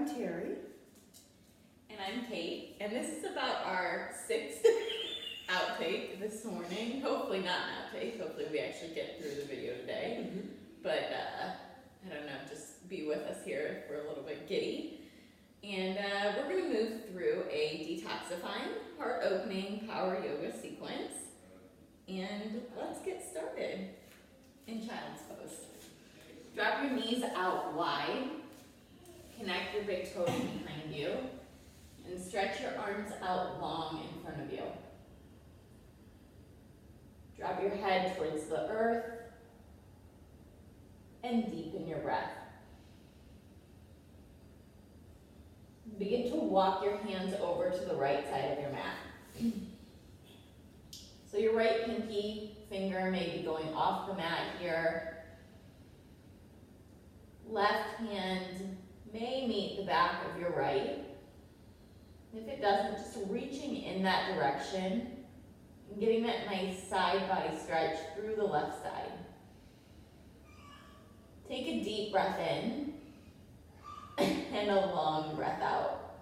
I'm Terry. And I'm Kate. And this is about our sixth outtake this morning. Hopefully not an outtake. Hopefully we actually get through the video today. But I don't know, just be with us here if we're a little bit giddy. And we're going to move through a detoxifying, heart-opening power yoga sequence. And let's get started in child's pose. Drop your knees out wide. Connect your big toes behind you. And stretch your arms out long in front of you. Drop your head towards the earth. And deepen your breath. Begin to walk your hands over to the right side of your mat. So your right pinky finger may be going off the mat here. Left hand may meet the back of your right. If it doesn't, just reaching in that direction and getting that nice side body stretch through the left side. Take a deep breath in and a long breath out.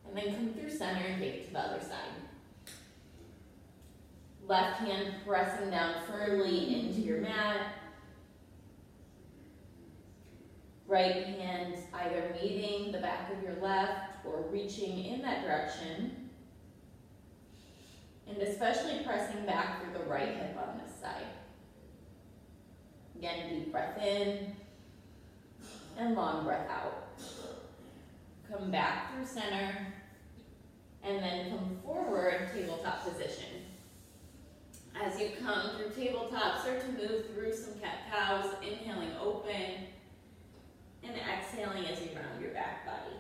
And then come through center and take it to the other side. Left hand pressing down firmly into your mat. Right hand either meeting the back of your left or reaching in that direction. And especially pressing back through the right hip on this side. Again, deep breath in and long breath out. Come back through center and then come forward, tabletop position. As you come through tabletop, start to move through some cat-cows, inhaling open and exhaling as you round your back body.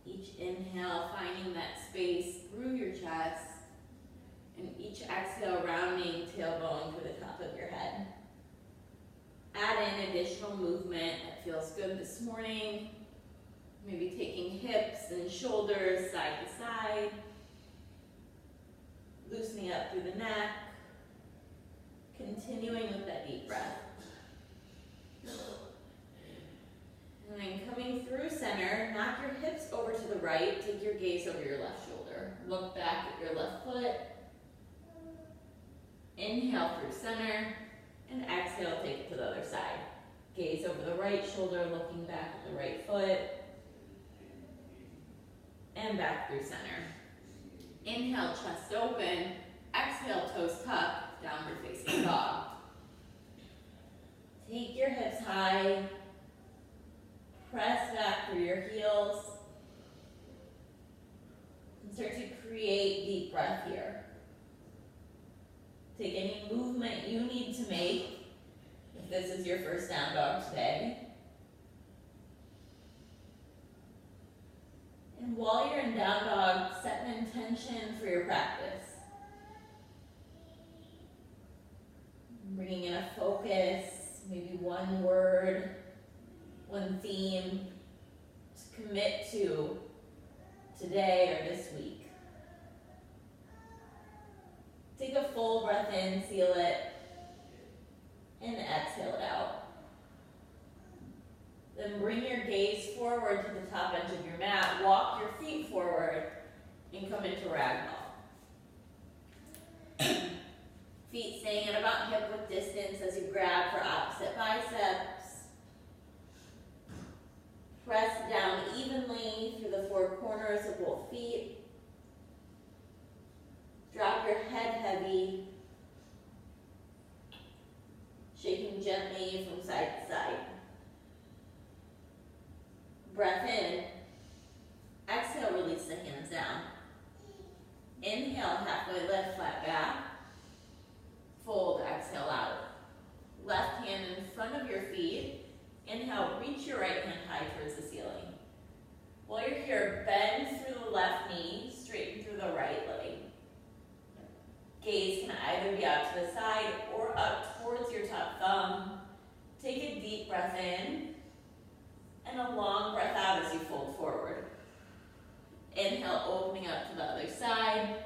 Each inhale, finding that space through your chest, and each exhale, rounding tailbone to the top of your head. Add in additional movement that feels good this morning. Maybe taking hips and shoulders side to side. Loosening up through the neck. Continuing with that deep breath. And then coming through center, knock your hips over to the right. Take your gaze over your left shoulder. Look back at your left foot. Inhale through center. And exhale, take it to the other side. Gaze over the right shoulder, looking back at the right foot. And back through center. Inhale, chest open. Exhale, toes tucked, downward facing dog. Take your hips high. Press back through your heels. And start to create deep breath here. Take any movement you need to make if this is your first down dog today. And while you're in down dog, set an intention for your practice. Bringing in a focus, maybe one word, one theme to commit to today or this week. Take a full breath in, seal it, and exhale it out. Then bring your gaze forward to the top edge of your mat. Walk your feet forward and come into ragdoll. Feet staying at about hip width distance as you grab for opposite biceps. Press down evenly through the four corners of both feet. Drop your head heavy, shaking gently from side to side. Breath in. Exhale, release the hands down. Inhale, halfway lift, flat back. Fold, exhale out. Left hand in front of your feet. Inhale, reach your right hand high towards the ceiling. While you're here, bend through the left knee, straighten through the right leg. Gaze can either be out to the side or up towards your top thumb. Take a deep breath in and a long breath out as you fold forward. Inhale, opening up to the other side.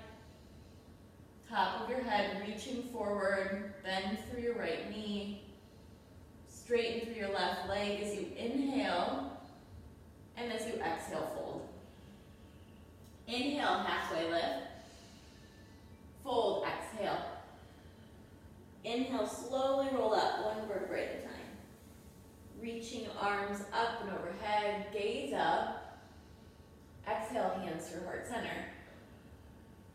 Top of your head reaching forward, bend through your right knee. Straighten through your left leg as you inhale exhale, fold. Inhale, halfway lift. Fold, exhale. Inhale, slowly roll up, one vertebrae at a time. Reaching arms up and overhead, gaze up. Exhale, hands through heart center.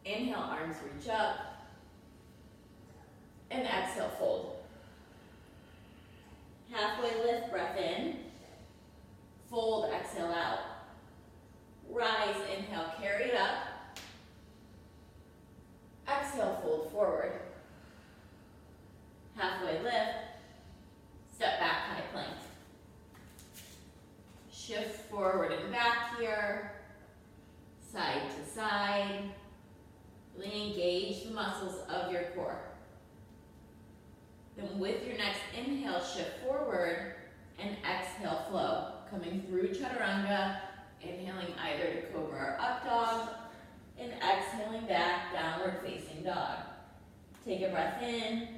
Inhale, arms reach up. And exhale, fold. Halfway lift, breath in. Fold, exhale out. Rise, inhale, carry it up. Exhale, fold forward. Halfway lift. Step back, high plank. Shift forward and back here. Side to side. Really engage the muscles of your core. Then with your next inhale, shift forward and exhale, flow. Coming through chaturanga, inhaling either to cobra or up dog, and exhaling back, downward facing dog. Take a breath in,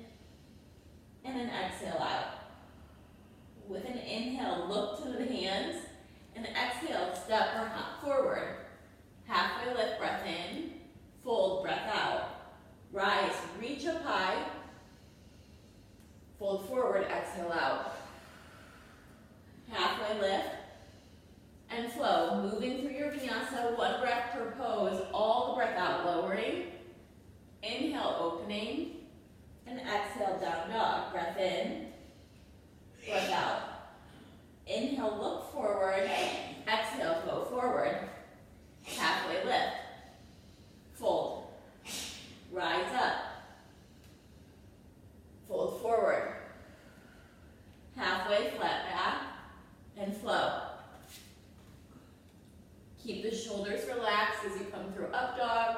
and then exhale out. With an inhale, look to the hands, and exhale, step or hop forward. Halfway lift, breath in, fold, breath out. Rise, reach up high, fold forward, exhale out. Halfway lift, and flow. Moving through your vinyasa, one breath per pose, all the breath out, lowering. Inhale, opening, and exhale, down dog. Breath in, breath out. Inhale, look forward, exhale, flow forward. Halfway lift, fold, rise up, fold forward. Halfway, flat back, and flow. Keep the shoulders relaxed as you come through up dog,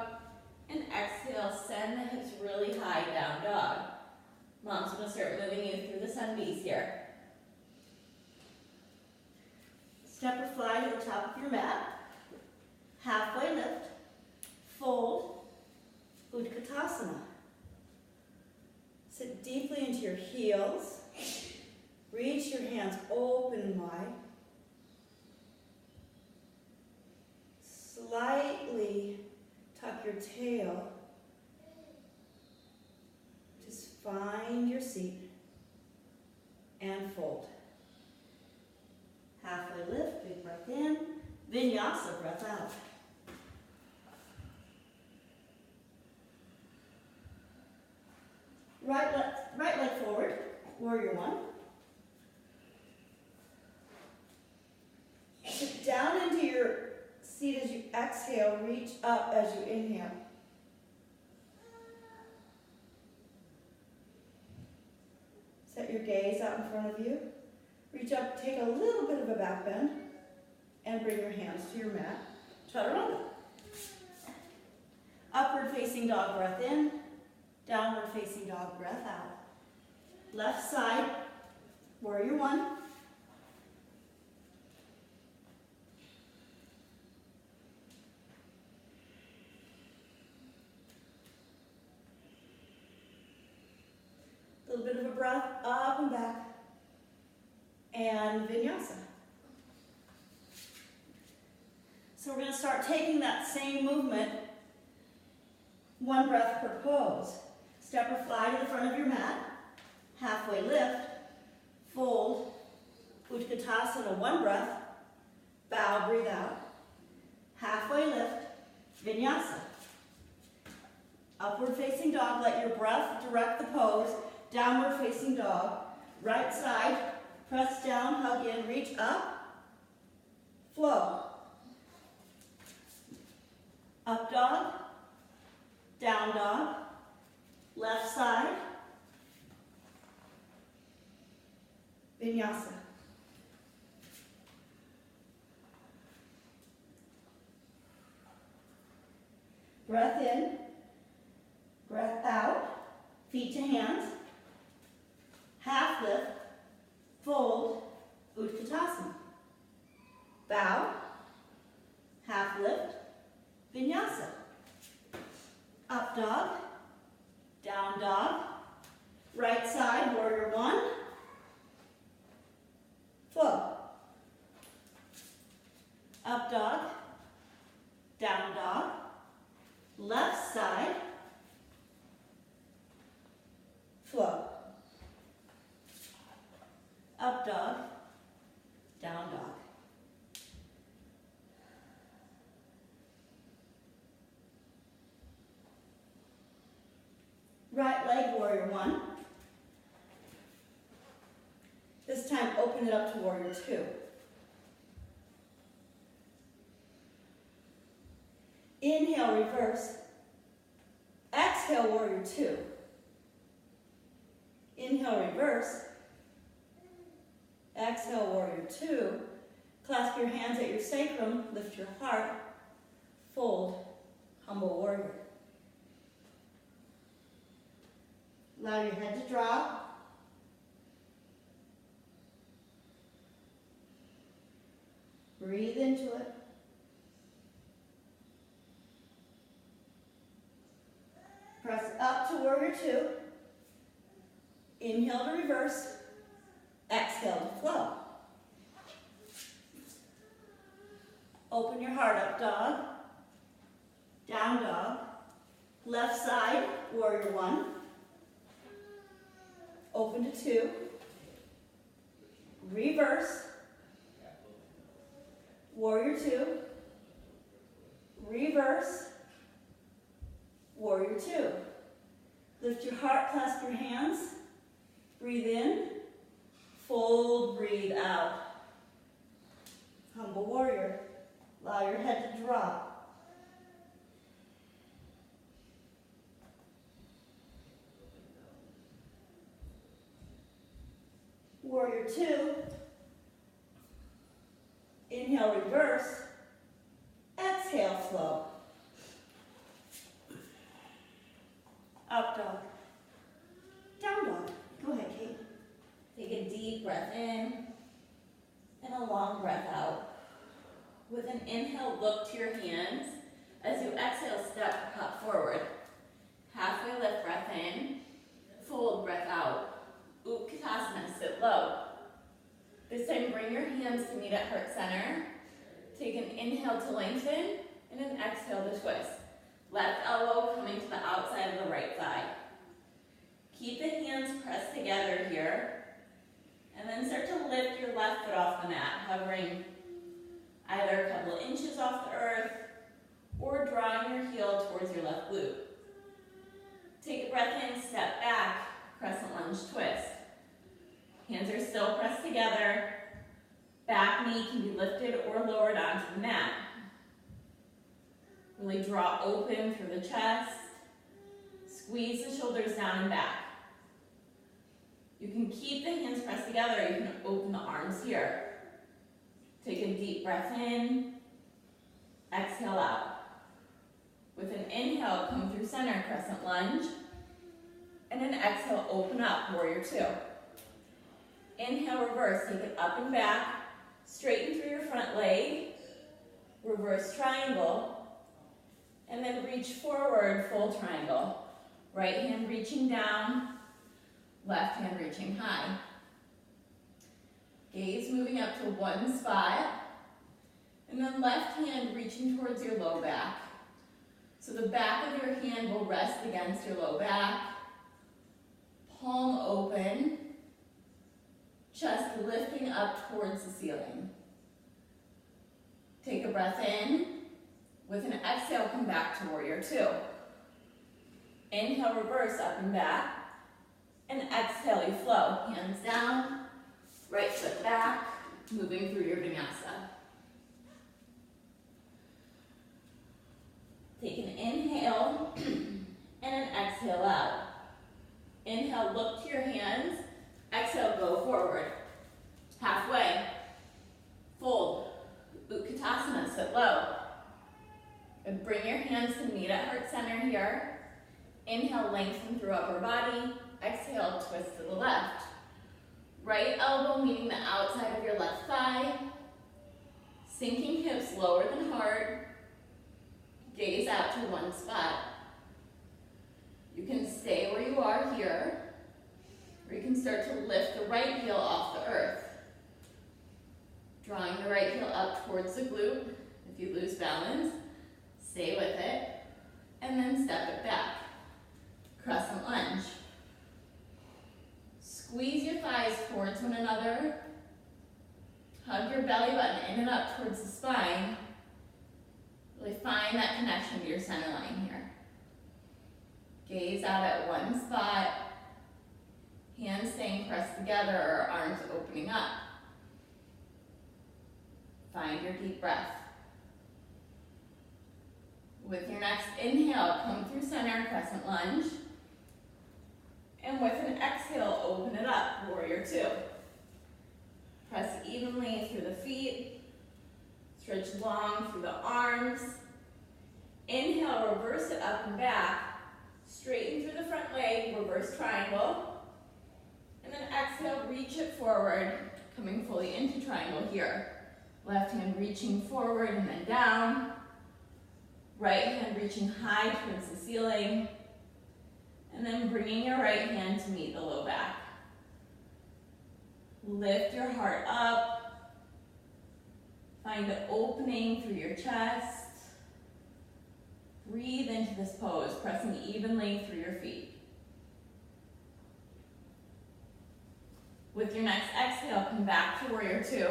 and exhale, send the hips really high, down dog. Mom's gonna start moving you through the sun bees here. Step or fly to the top of your mat. Halfway lift, fold, Utkatasana. Sit deeply into your heels. Reach your hands open and wide. Slightly tuck your tail. Just find your seat and fold. Halfway lift, big breath in. Vinyasa, breath out. Right leg forward, warrior one. Sit down into your seat as you exhale, reach up as you inhale. Set your gaze out in front of you. Reach up, take a little bit of a back bend, and bring your hands to your mat. Chaturanga. Upward facing dog, breath in. Downward facing dog, breath out. Left side, warrior one. A little bit of a breath up and back. And vinyasa. So we're going to start taking that same movement, one breath per pose. Step or fly to the front of your mat. Halfway lift. Fold. Utkatasana, one breath. Bow, breathe out. Halfway lift. Vinyasa. Upward facing dog, let your breath direct the pose. Downward facing dog. Right side, press down, hug in, reach up. Flow. Up dog. Down dog. Left side. Vinyasa. Breath in. Breath out. Feet to hands. Half lift. Fold. Utkatasana. Bow. Half lift. Vinyasa. Up dog. Down dog. Right side, warrior one. Flow. Up dog, down dog, left side, flow. Up dog, down dog. Right leg, warrior one. This time, open it up to warrior two. Inhale, reverse. Exhale, warrior two. Inhale, reverse. Exhale, warrior two. Clasp your hands at your sacrum, lift your heart, fold, humble warrior. Allow your head to drop. Breathe into it. Press up to warrior two. Inhale to reverse. Exhale to flow. Open your heart, up dog, down dog, left side, warrior one. Open to two. Reverse. Warrior two. Reverse. Warrior two. Lift your heart, clasp your hands. Breathe in. Fold, breathe out. Humble warrior. Allow your head to drop. Warrior two. Inhale, reverse. Exhale, flow. Up dog. Down dog. Go ahead, Kate. Take a deep breath in and a long breath out. With an inhale, look to your hands. As you exhale, step hop forward. Halfway lift, breath in. Fold, breath out. Utkatasana, sit low. This time, bring your hands to meet at heart center. Take an inhale to lengthen and an exhale to twist. Left elbow coming to the outside of the right thigh. Keep the hands pressed together here. And then start to lift your left foot off the mat, hovering either a couple of inches off the earth or drawing your heel towards your left glute. Take a breath in, step back, crescent lunge twist. Hands are still pressed together. Back knee can be lifted or lowered onto the mat. Really draw open through the chest. Squeeze the shoulders down and back. You can keep the hands pressed together. You can open the arms here. Take a deep breath in. Exhale out. With an inhale, come through center, crescent lunge. And an exhale, open up, warrior two. Inhale, reverse, take it up and back. Straighten through your front leg. Reverse triangle. And then reach forward, full triangle. Right hand reaching down. Left hand reaching high. Gaze moving up to one spot. And then left hand reaching towards your low back. So the back of your hand will rest against your low back. Palm open. Chest lifting up towards the ceiling. Take a breath in. With an exhale, come back to warrior two. Inhale, reverse, up and back. And exhale, you flow. Hands down, right foot back, moving through your vinyasa. Take an inhale and an exhale out. Inhale, look to your hands. Exhale, go forward. Halfway. Fold. Utkatasana, sit low. And bring your hands to meet at heart center here. Inhale, lengthen through upper body. Exhale, twist to the left. Right elbow meeting the outside of your left thigh. Sinking hips lower than heart. Gaze out to one spot. You can stay where you are here, or you can start to lift the right heel off the earth. Drawing the right heel up towards the glute. If you lose balance, stay with it. And then step it back. Crescent lunge. Squeeze your thighs towards one another. Hug your belly button in and up towards the spine. Really find that connection to your center line here. Gaze out at one spot. Hands staying pressed together or arms opening up. Find your deep breath. With your next inhale, come through center, crescent lunge. And with an exhale, open it up, warrior two. Press evenly through the feet. Stretch long through the arms. Inhale, reverse it up and back. Straighten through the front leg, reverse triangle. And then exhale, reach it forward, coming fully into triangle here. Left hand reaching forward and then down. Right hand reaching high towards the ceiling. And then bringing your right hand to meet the low back. Lift your heart up. Find the opening through your chest. Breathe into this pose, pressing evenly through your feet. With your next exhale, come back to warrior two.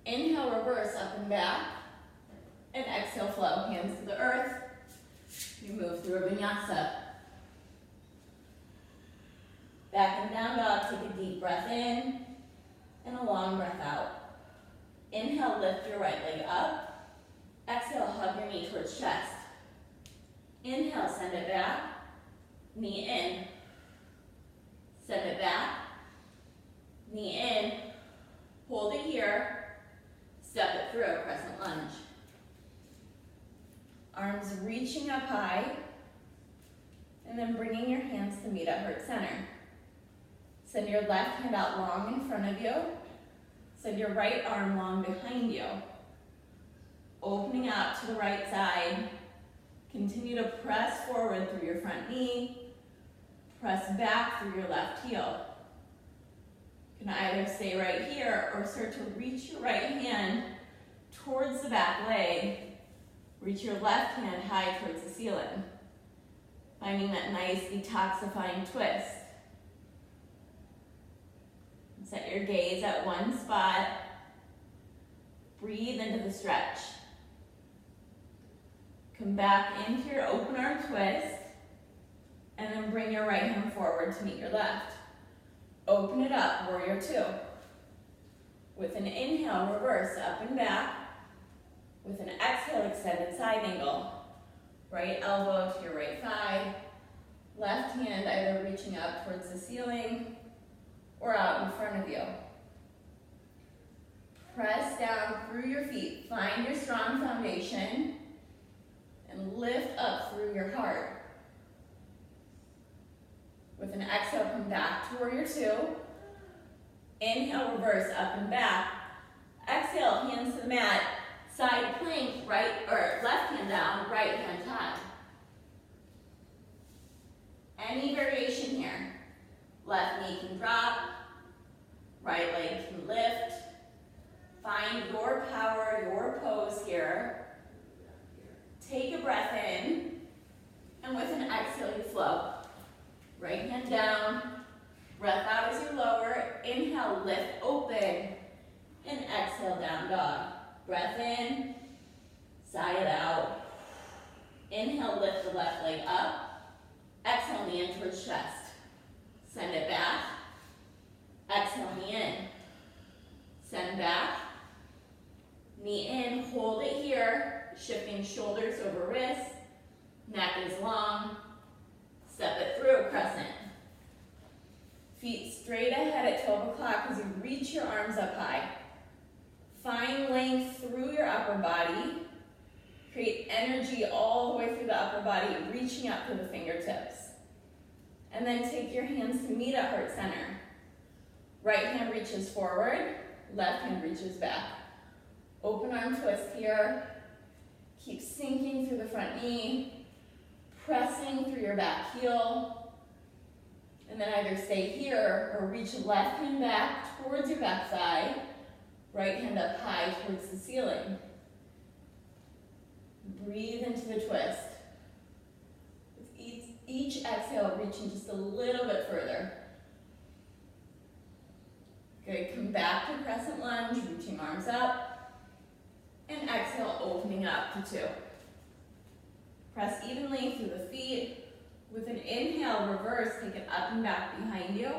Inhale, reverse up and back. And exhale, flow, hands to the earth. You move through a vinyasa. Back and down dog, take a deep breath in and a long breath out. Inhale, lift your right leg up. Exhale, hug your knee towards chest. Inhale, send it back. Knee in. Send it back. Knee in. Hold it here. Step it through, crescent lunge. Arms reaching up high. And then bringing your hands to meet at heart center. Send your left hand out long in front of you. Send your right arm long behind you. Opening out to the right side. Continue to press forward through your front knee. Press back through your left heel. You can either stay right here or start to reach your right hand towards the back leg. Reach your left hand high towards the ceiling. Finding that nice detoxifying twist. Set your gaze at one spot. Breathe into the stretch. Come back into your open arm twist. And then bring your right hand forward to meet your left. Open it up, warrior two. With an inhale, reverse up and back. With an exhale, extended side angle. Right elbow to your right thigh. Left hand either reaching up towards the ceiling or out in front of you. Press down through your feet. Find your strong foundation and lift up through your heart. With an exhale, come back to warrior two. Inhale, reverse up and back. Exhale, hands to the mat. Side plank, right or left hand down, right hand high. Any variation here. Left knee can drop, right leg can lift. Find your power, your pose here. Take a breath in, and with an exhale, you flow. Right hand down, breath out as you lower. Inhale, lift open, and exhale, down dog. Breath in, sigh it out. Inhale, lift the left leg up. Exhale, knee in towards chest. Send it back. Exhale, knee in. Send back. Knee in, hold it here. Shifting shoulders over wrists. Neck is long. Step it through, crescent. Feet straight ahead at 12 o'clock as you reach your arms up high. Find length through your upper body. Create energy all the way through the upper body, reaching up to the fingertips. And then take your hands to meet at heart center. Right hand reaches forward, left hand reaches back. Open arm twist here. Keep sinking through the front knee, pressing through your back heel. And then either stay here or reach left hand back towards your back thigh. Right hand up high towards the ceiling. Breathe into the twist. With each exhale, reaching just a little bit further. Good, come back to crescent lunge, reaching arms up. And exhale, opening up to 2. Press evenly through the feet. With an inhale, reverse, take it up and back behind you.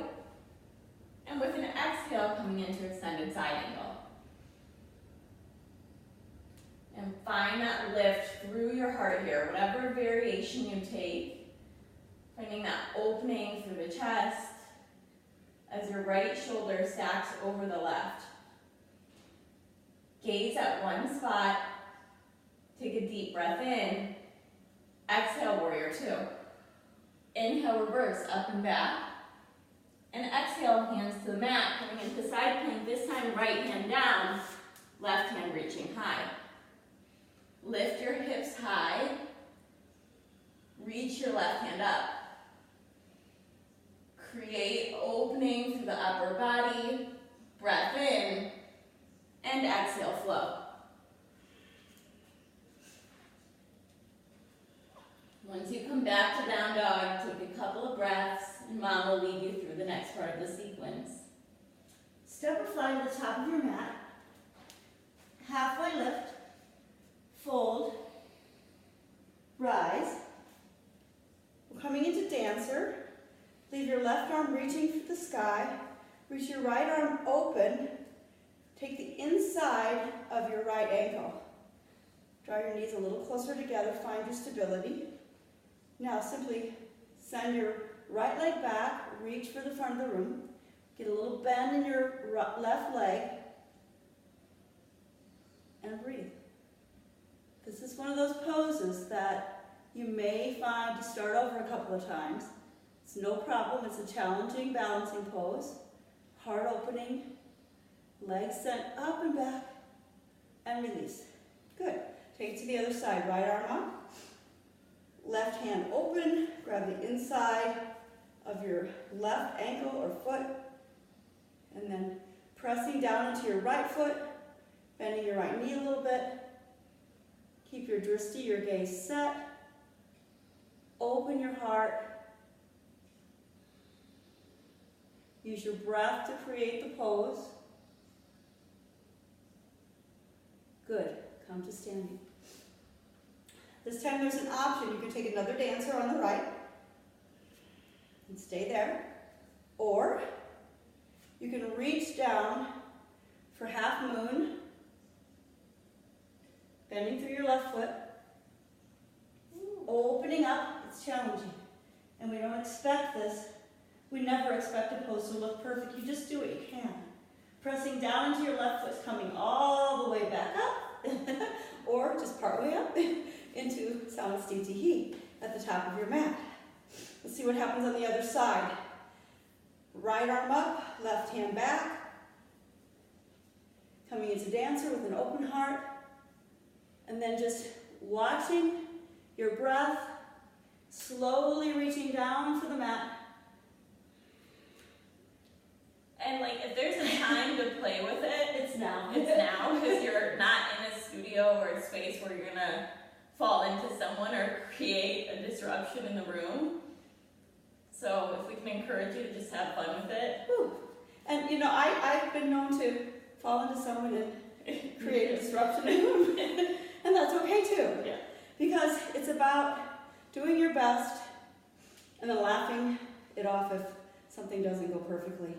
And with an exhale, coming into extended side angle. And find that lift through your heart here, whatever variation you take. Finding that opening through the chest as your right shoulder stacks over the left. Gaze at one spot. Take a deep breath in. Exhale, warrior 2. Inhale, reverse, up and back. And exhale, hands to the mat, coming into side plank. This time, right hand down, left hand reaching high. Lift your hips high. Reach your left hand up. Create opening through the upper body. Breath in. And exhale, flow. Once you come back to down dog, take a couple of breaths, and Mom will lead you through the next part of the sequence. Step or fly to the top of your mat. Halfway lift. Fold. Rise. We're coming into dancer. Leave your left arm reaching for the sky. Reach your right arm open. Take the inside of your right ankle. Draw your knees a little closer together. Find your stability. Now simply send your right leg back. Reach for the front of the room. Get a little bend in your left leg. And breathe. This is one of those poses that you may find to start over a couple of times. It's no problem. It's a challenging balancing pose. Heart opening. Legs sent up and back. And release. Good. Take it to the other side. Right arm up. Left hand open. Grab the inside of your left ankle or foot. And then pressing down into your right foot. Bending your right knee a little bit. Keep your drishti, your gaze set. Open your heart. Use your breath to create the pose. Good. Come to standing. This time there's an option. You can take another dancer on the right and stay there. Or you can reach down for half moon. Bending through your left foot, opening up. It's challenging, and we don't expect this. We never expect a pose to look perfect. You just do what you can. Pressing down into your left foot, coming all the way back up, or just part way up into Samasthiti at the top of your mat. Let's see what happens on the other side. Right arm up, left hand back. Coming into dancer with an open heart. And then just watching your breath, slowly reaching down for the mat. And like, if there's a time to play with it, It's now. it's now, because you're not in a studio or a space where you're gonna fall into someone or create a disruption in the room. So if we can encourage you to just have fun with it. Whew. And you know, I've been known to fall into someone and create a disruption in the room. And that's okay too. Yeah. Because it's about doing your best and then laughing it off if something doesn't go perfectly.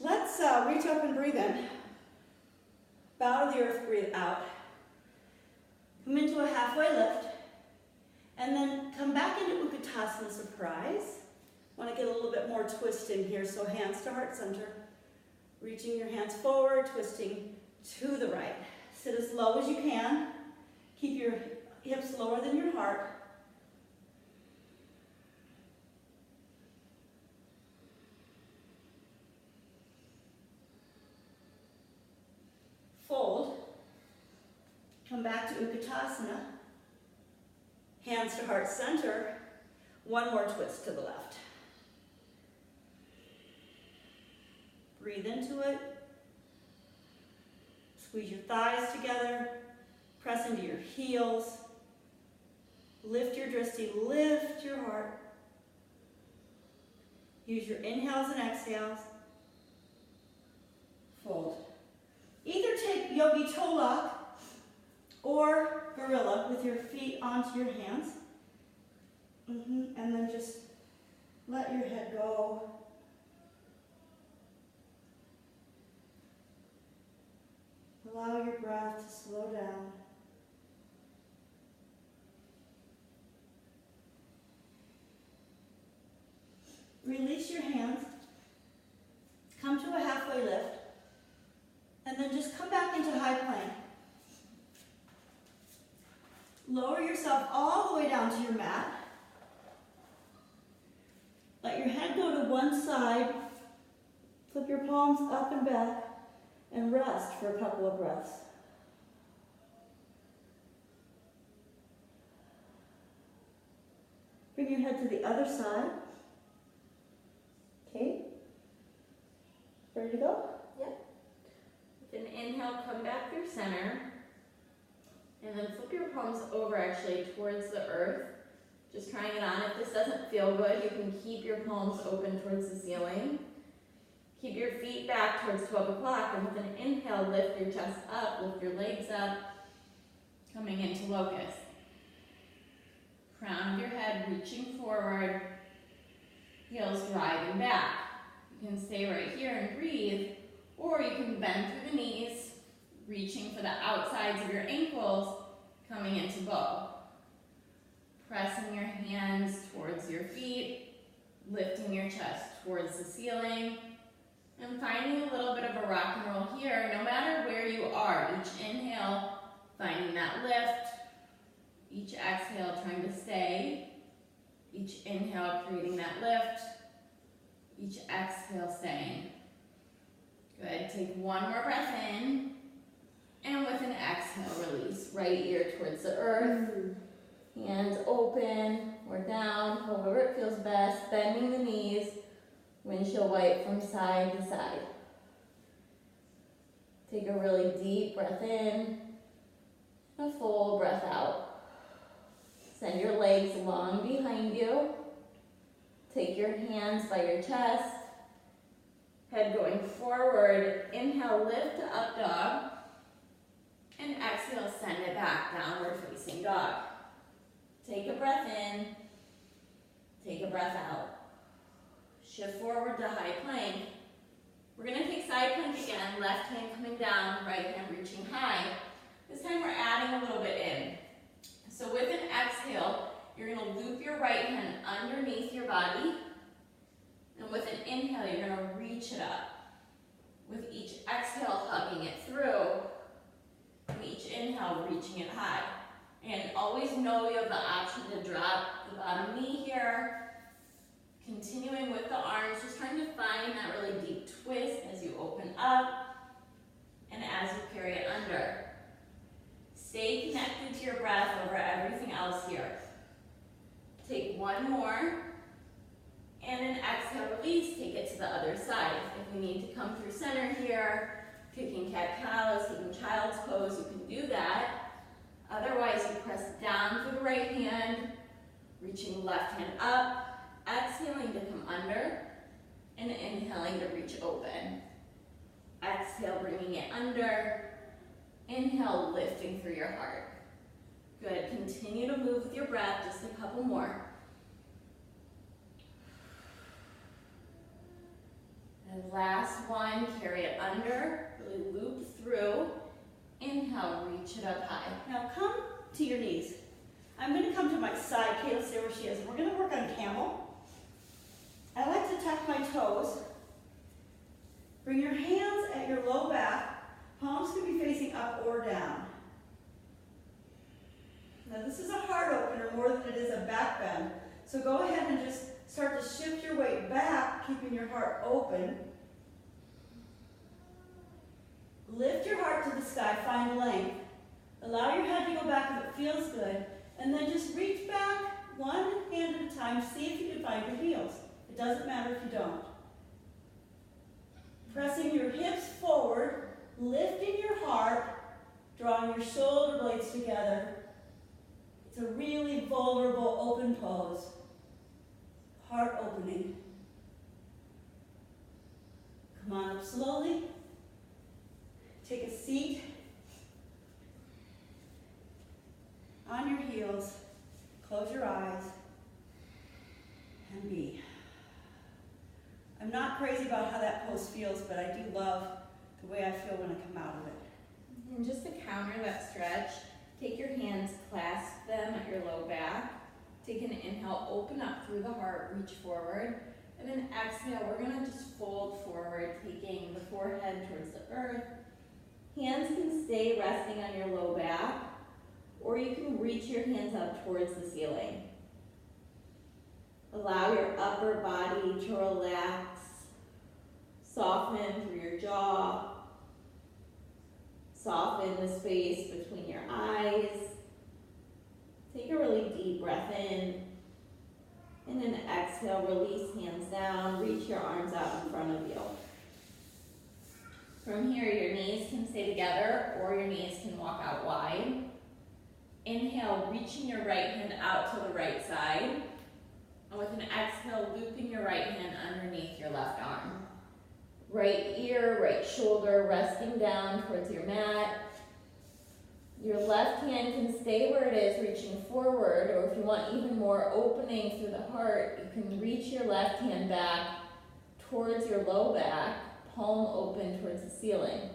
Let's reach up and breathe in. Bow to the earth, breathe out. Come into a halfway lift. And then come back into Utkatasana surprise. Want to get a little bit more twist in here, so hands to heart center. Reaching your hands forward, twisting to the right. Sit as low as you can. Keep your hips lower than your heart. Fold. Come back to Utkatasana. Hands to heart center. One more twist to the left. Breathe into it. Squeeze your thighs together, press into your heels. Lift your drishti, lift your heart. Use your inhales and exhales. Fold. Either take yogi toe lock or gorilla with your feet onto your hands. And then just let your head go. Allow your breath to slow down. Release your hands. Come to a halfway lift. And then just come back into high plank. Lower yourself all the way down to your mat. Let your head go to one side. Flip your palms up and back. And rest for a couple of breaths. Bring your head to the other side. Okay. Ready to go? Yep. With an inhale, come back through center. And then flip your palms over actually towards the earth. Just trying it on. If this doesn't feel good, you can keep your palms open towards the ceiling. Keep your feet back towards 12 o'clock, and with an inhale, lift your chest up, lift your legs up, coming into locust. Crown of your head reaching forward, heels driving back. You can stay right here and breathe, or you can bend through the knees, reaching for the outsides of your ankles, coming into bow. Pressing your hands towards your feet, lifting your chest towards the ceiling, and finding a little bit of a rock and roll here, no matter where you are. Each inhale, finding that lift. Each exhale, trying to stay. Each inhale, creating that lift. Each exhale, staying. Good. Take one more breath in. And with an exhale, release. Right ear towards the earth. Hands open or down, however it feels best. Bending the knees. Windshield wipe from side to side. Take a really deep breath in, a full breath out. Send your legs long behind you. Take your hands by your chest. Head going forward. Inhale, lift to up dog. And exhale, send it back, downward facing dog. Take a breath in. Take a breath out. Shift forward to high plank. We're going to take side plank again, left hand coming down, right hand reaching high. This time we're adding a little bit in. So with an exhale, you're going to loop your right hand underneath your body. And with an inhale, you're going to reach it up. With each exhale, hugging it through. And each inhale, reaching it high. And always know you have the option to drop the bottom knee here. Continuing with the arms, just trying to find that really deep twist as you open up and as you carry it under. Stay connected to your breath over everything else here. Take one more, and an exhale, release, take it to the other side. If we need to come through center here, taking cat-cows, taking child's pose, you can do that. Otherwise, you press down through the right hand, reaching left hand up, exhaling to come under, and inhaling to reach open. Exhale, bringing it under. Inhale, lifting through your heart. Good. Continue to move with your breath, just a couple more. And last one, carry it under, really loop through. Inhale, reach it up high. Now come to your knees. I'm going to come to my side. Kayla, stay where she is. We're going to work on camel. I like to tuck my toes. Bring your hands at your low back. Palms can be facing up or down. Now this is a heart opener more than it is a back bend. So go ahead and just start to shift your weight back, keeping your heart open. Lift your heart to the sky, find length. Allow your head to go back if it feels good. And then just reach back one hand at a time. See if you can find your heels. It doesn't matter if you don't. Pressing your hips forward, lifting your heart, drawing your shoulder blades together. It's a really vulnerable, open pose. Heart opening. Come on up slowly. Take a seat on your heels. Close your eyes and be. I'm not crazy about how that pose feels, but I do love the way I feel when I come out of it. And just to counter that stretch, take your hands, clasp them at your low back. Take an inhale, open up through the heart, reach forward. And then exhale, we're gonna just fold forward, taking the forehead towards the earth. Hands can stay resting on your low back, or you can reach your hands up towards the ceiling. Allow your upper body to relax, soften through your jaw, soften the space between your eyes. Take a really deep breath in, and then exhale, release hands down, reach your arms out in front of you. From here, your knees can stay together or your knees can walk out wide. Inhale, reaching your right hand out to the right side. And with an exhale, looping your right hand underneath your left arm. Right ear, right shoulder resting down towards your mat. Your left hand can stay where it is, reaching forward, or if you want even more opening through the heart, you can reach your left hand back towards your low back, palm open towards the ceiling.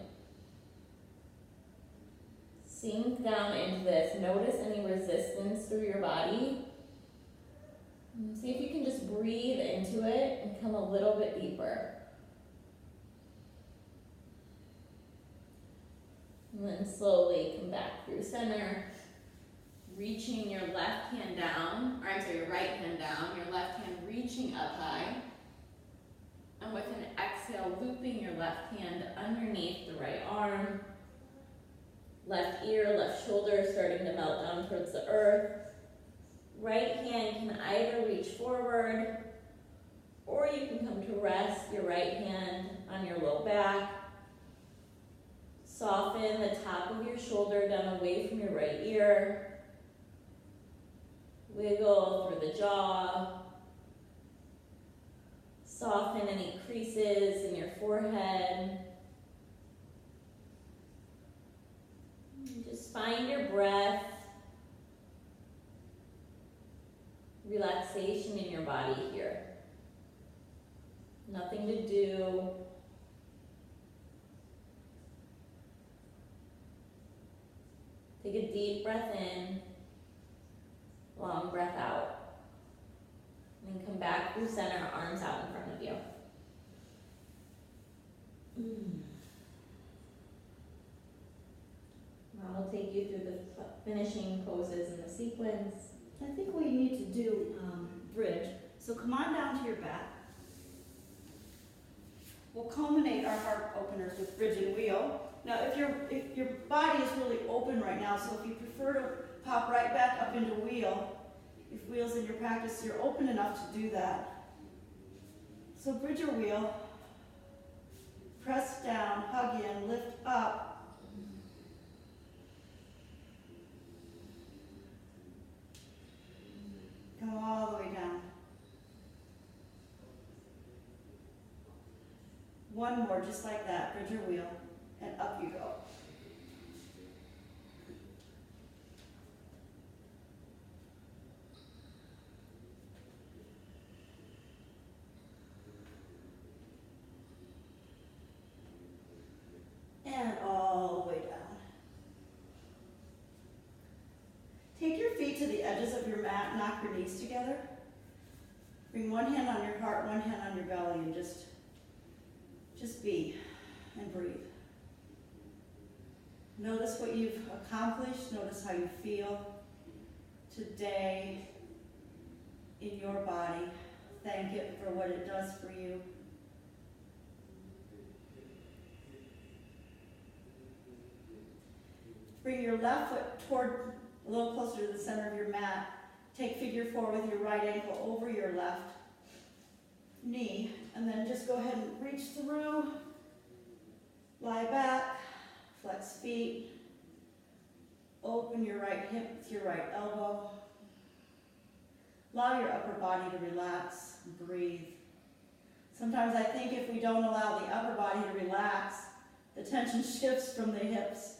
Sink down into this. Notice any resistance through your body. And see if you can just breathe into it and come a little bit deeper. And then slowly come back through center, reaching your left hand down, your right hand down, your left hand reaching up high. And with an exhale, looping your left hand underneath the right arm. Left ear, left shoulder starting to melt down towards the earth. Right hand can either reach forward, or you can come to rest your right hand on your low back. Soften the top of your shoulder down away from your right ear. Wiggle through the jaw. Soften any creases in your forehead. Just find your breath. Relaxation in your body here. Nothing to do. Take a deep breath in, long breath out. And then come back through center, arms out in front of you. I'll take you through the finishing poses in the sequence. I think we need to do bridge. So come on down to your back. We'll culminate our heart openers with bridge and wheel. Now, if your body is really open right now, so if you prefer to pop right back up into wheel, if wheel's in your practice, you're open enough to do that. So bridge or wheel, press down, hug in, lift up. Come all the way down. One more, just like that, bridge or wheel, and up you go. And all the way down. Take your feet to the edges of your mat, knock your knees together. Bring one hand on your heart, one hand on your belly, and just be and breathe. Notice what you've accomplished. Notice how you feel today in your body. Thank it for what it does for you. Bring your left foot toward a little closer to the center of your mat. Take figure four with your right ankle over your left knee, and then just go ahead and reach through, lie back, Flex feet. Open your right hip with your right elbow. Allow your upper body to relax. Breathe. Sometimes I think if we don't allow the upper body to relax, the tension shifts from the hips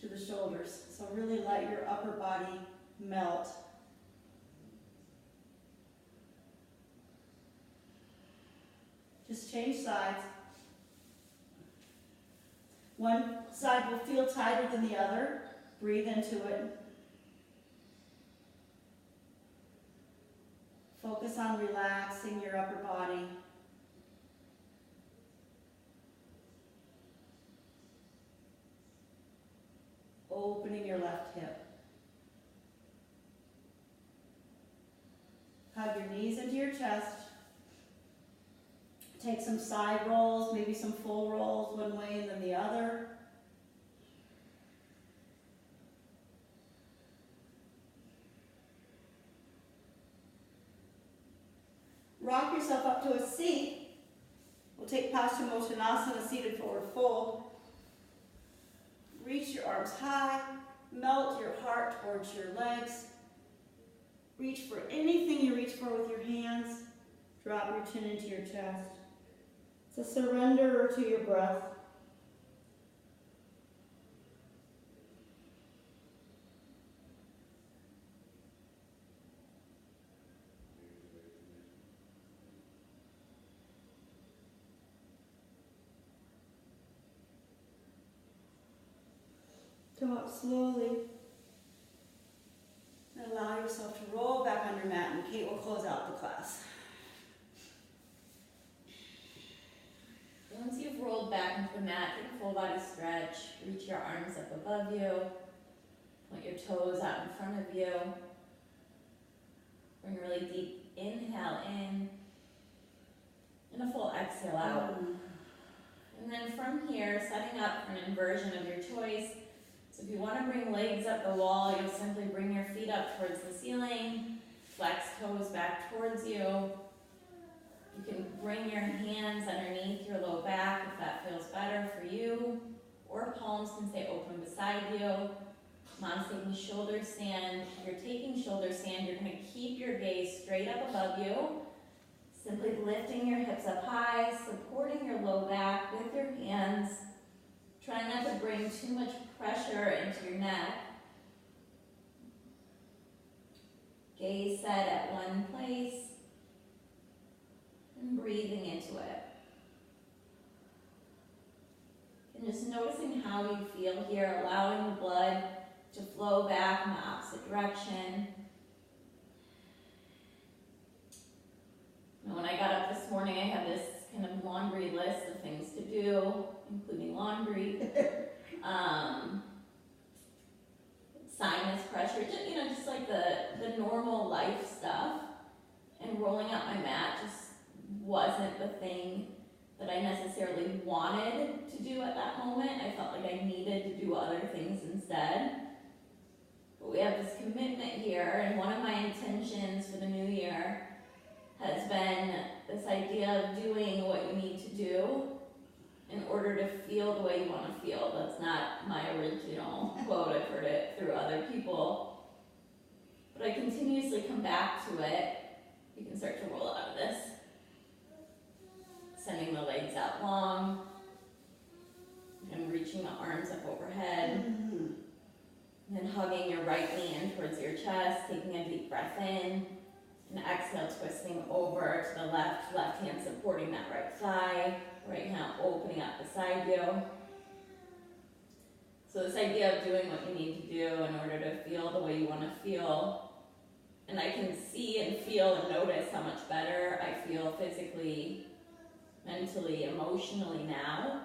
to the shoulders. So really let your upper body melt. Just change sides. One side will feel tighter than the other. Breathe into it. Focus on relaxing your upper body. Opening your left hip. Hug your knees into your chest. Take some side rolls, maybe some full rolls one way and then the other. Rock yourself up to a seat. We'll take Paschimottanasana, seated forward fold. Reach your arms high. Melt your heart towards your legs. Reach for anything you reach for with your hands. Drop your chin into your chest. It's a surrender to your breath. Come up slowly. And allow yourself to roll back on your mat, and Kate will close out the class. Once you've rolled back into the mat, take a full body stretch. Reach your arms up above you. Point your toes out in front of you. Bring a really deep inhale in. And a full exhale out. And then from here, setting up for an inversion of your choice. So if you want to bring legs up the wall, you'll simply bring your feet up towards the ceiling. Flex toes back towards you. You can bring your hands underneath your low back if that feels better for you, or palms can stay open beside you. Mom's taking shoulder stand. If you're taking shoulder stand, you're going to keep your gaze straight up above you, simply lifting your hips up high, supporting your low back with your hands. Try not to bring too much pressure into your neck. Gaze set at one place. And breathing into it. And just noticing how you feel here, allowing the blood to flow back in the opposite direction. And when I got up this morning, I had this kind of laundry list of things to do, including laundry, sinus pressure, just like the normal life stuff. And rolling out my mat just wasn't the thing that I necessarily wanted to do at that moment. I felt like I needed to do other things instead. But we have this commitment here, and one of my intentions for the new year has been this idea of doing what you need to do in order to feel the way you want to feel. That's not my original quote. I've heard it through other people. But I continuously come back to it. You can start to roll out of this. Sending the legs out long and reaching the arms up overhead. Mm-hmm. And then hugging your right knee in towards your chest, taking a deep breath in, and exhale, twisting over to the left hand supporting that right thigh, right hand opening up beside you. So this idea of doing what you need to do in order to feel the way you want to feel. And I can see and feel and notice how much better I feel physically, mentally, emotionally now.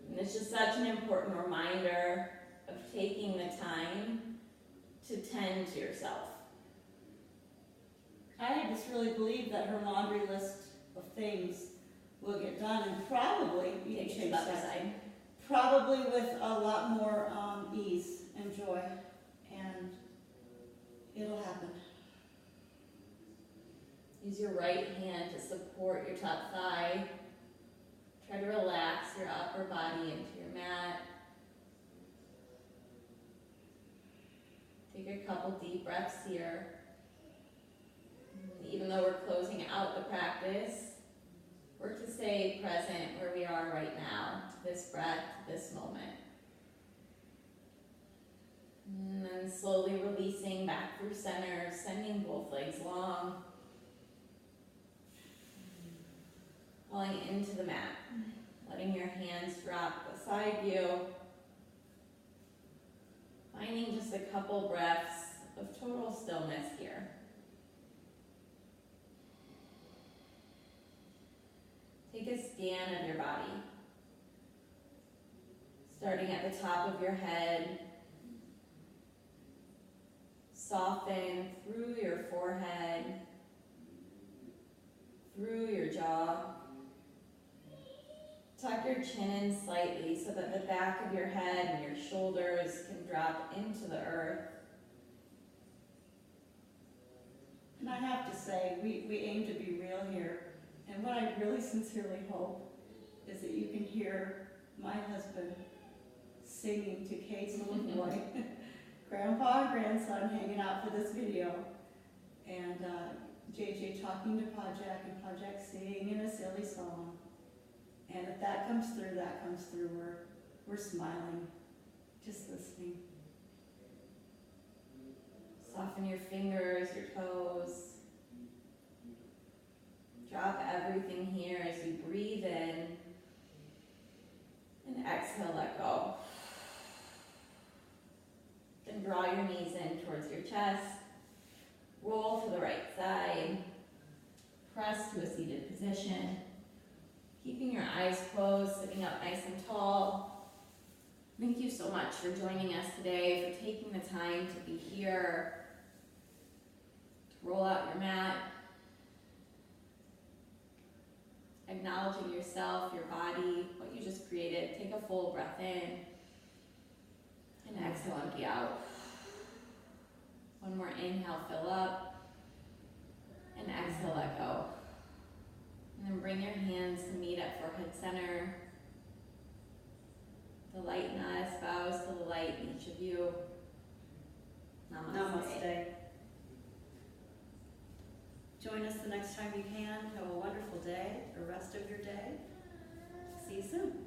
And it's just such an important reminder of taking the time to tend to yourself. I just really believe that her laundry list of things will get done, and probably, you can change that, probably with a lot more ease and joy, and it'll happen. Use your right hand to support your top thigh. Try to relax your upper body into your mat. Take a couple deep breaths here. Even though we're closing out the practice, work to stay present where we are right now, to this breath, to this moment. And then slowly releasing back through center, sending both legs long. Falling into the mat, letting your hands drop beside you. Finding just a couple breaths of total stillness here. Take a scan of your body. Starting at the top of your head. Soften through your forehead, through your jaw. Tuck your chin in slightly so that the back of your head and your shoulders can drop into the earth. And I have to say, we aim to be real here. And what I really sincerely hope is that you can hear my husband singing to Kate's little boy, grandpa and grandson hanging out for this video, and JJ talking to Pajak and Pajak singing a silly song. And if that comes through, that comes through. We're smiling, just listening. Soften your fingers, your toes. Drop everything here as you breathe in. And exhale, let go. Then draw your knees in towards your chest. Roll to the right side. Press to a seated position. Keeping your eyes closed, sitting up nice and tall. Thank you so much for joining us today, for taking the time to be here, to roll out your mat, acknowledging yourself, your body, what you just created. Take a full breath in, and exhale, empty out. One more inhale, fill up, and exhale, let go. And then bring your hands to meet at forehead center. The light nod bows to the light in each of you. Namaste. Namaste. Join us the next time you can. Have a wonderful day, the rest of your day. See you soon.